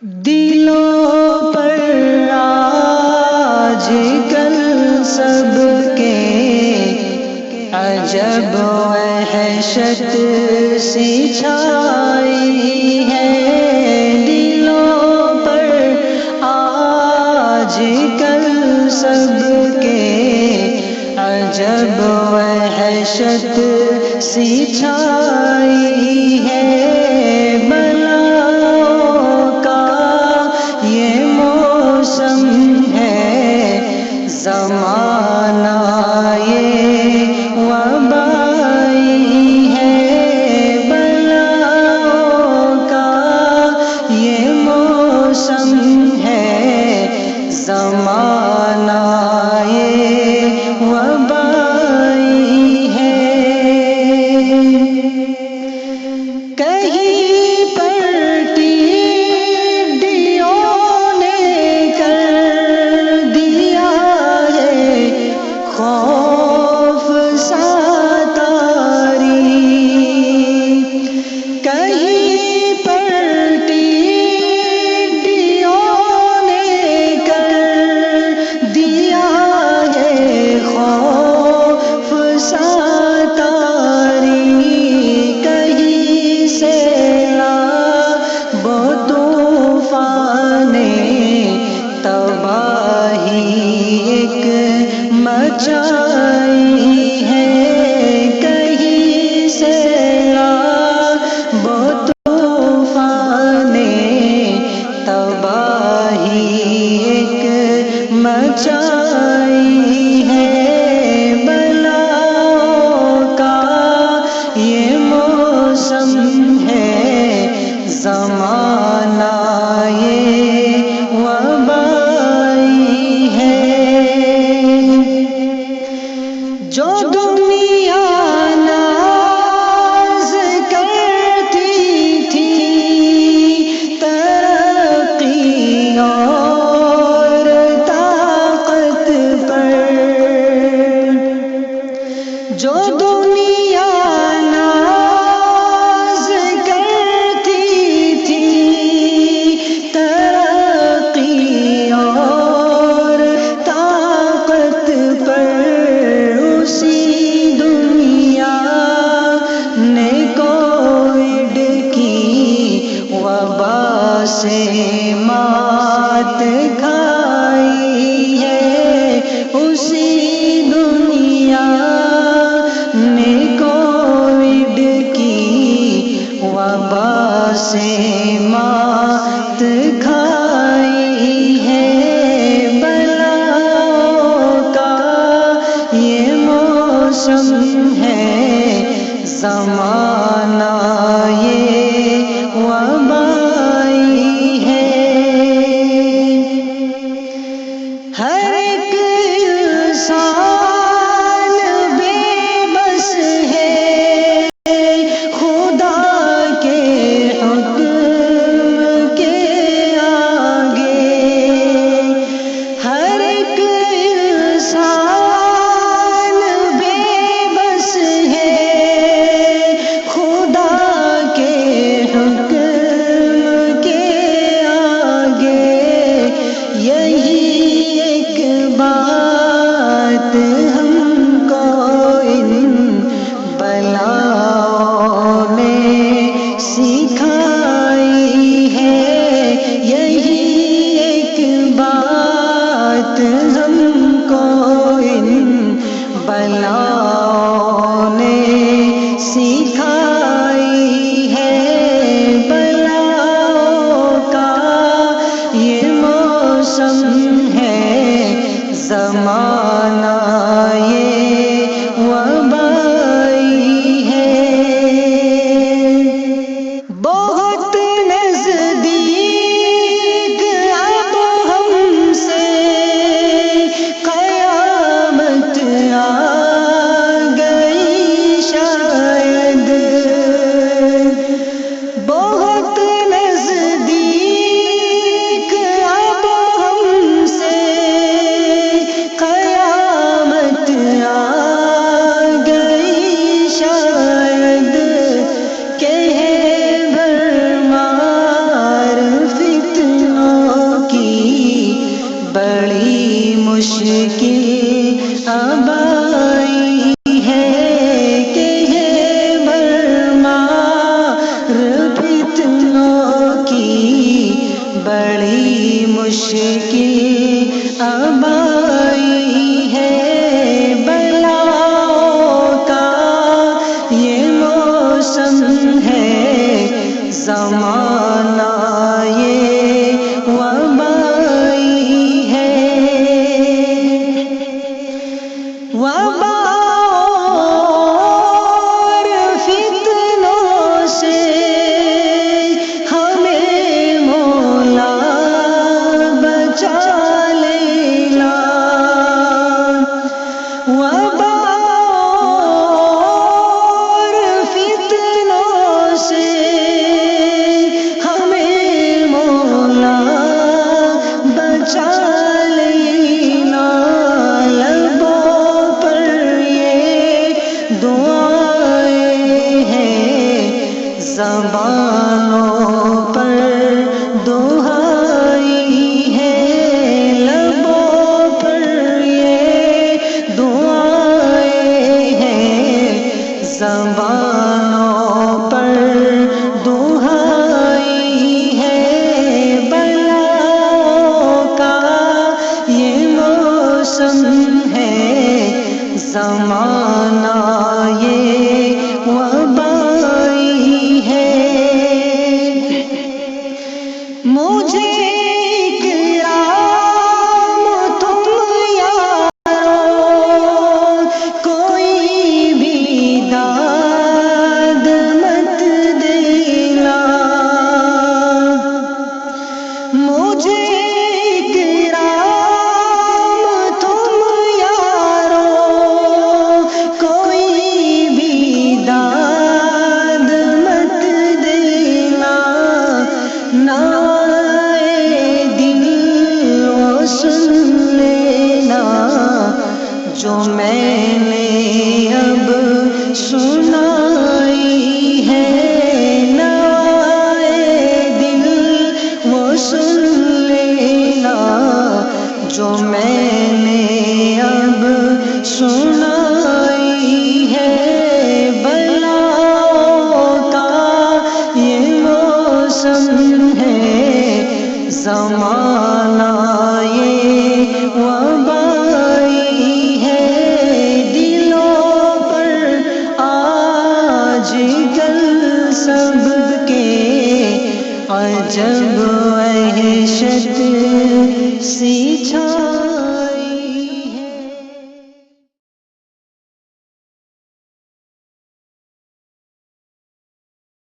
دلوں پر آج کل سب کے عجب وحشت سی چھائی ہے۔ دلوں پر آج کل سب کے عجب وحشت سی چھائی ہے۔ زمانہ یہ وبائی ہے، بلاؤں کا یہ موسم ہے، زمانہ یہ وبائی ہے۔ کہیں پر ٹڈیوں نے کر دیا خوف ستاری، کہیں پر ٹڈیوں نے کر دیا ہے خوف ستاری، کہیں سیلاب و طوفان نے تباہی ایک مچائی ہے، کہیں سیلاب و طوفان نے تباہی ایک مچائی ہے۔ بلاؤں کا یہ موسم ہے، زمانہ یہ وبائی ہے۔ جو دنیا ناز کرتی تھی ترقی اور طاقت پر، جو دنیا ناز کرتی تھی ترقی اور طاقت پر، اسی دنیا نے کووڈ کی وبا سے مات کھائی ہے، اسی دنیا نے کووڈ کی وبا سے مات کھائی ہے۔ بلاؤں کا یہ موسم ہے، زمانہ یہ وبائی ہے۔ ہر ایک انسان بے بس ہے خدا کے حکم کے آگے، ہر ایک انسان بے بس ہے خدا کے حکم کے آگے۔ یہی ایک بات ہم کو ان بلاؤں نے سکھائی ہے، یہی ایک بات ہم کو ان بلاؤں نے سکھائی ہے۔ بلاؤں کا یہ موسم ہے، زمانہ یہ وبائی ہے۔ بہت نزدیک اب ہم سے قیامت آ گئی شاید، بہت نزدیک اب ہم سے بڑی مشکل اب آئی ہے، بلاؤں کا یہ موسم ہے، زمانہ یہ وبائی ہے، وبا اور فتنوں سے ہمیں مولا بچا لینا، وبا اور فتنوں سے ہمیں مولا بچا لینا، لبوں پر یہ دعائیں ہیں، زبانوں پر دہائی ہے، لبوں پر یہ دعائیں ہیں، زبانوں پر دہائی ہے، بلاؤں کا یہ موسم ہے، زمانہ یہ وبائی ہے، مجھے اکرام تم یارو کوئی بھی داد مت دینا، مجھے اکرام تم یارو کوئی بھی داد مت دینا، نہ سن لینا جو میں نے اب سنائی ہے، نوائے دل وہ سن لینا جو میں نے اب سنائی ہے، بلاؤں کا یہ موسم ہے، زمانہ یہ وبائی ہے، دلوں پر آج کل سب کے عجب وحشت سی چھا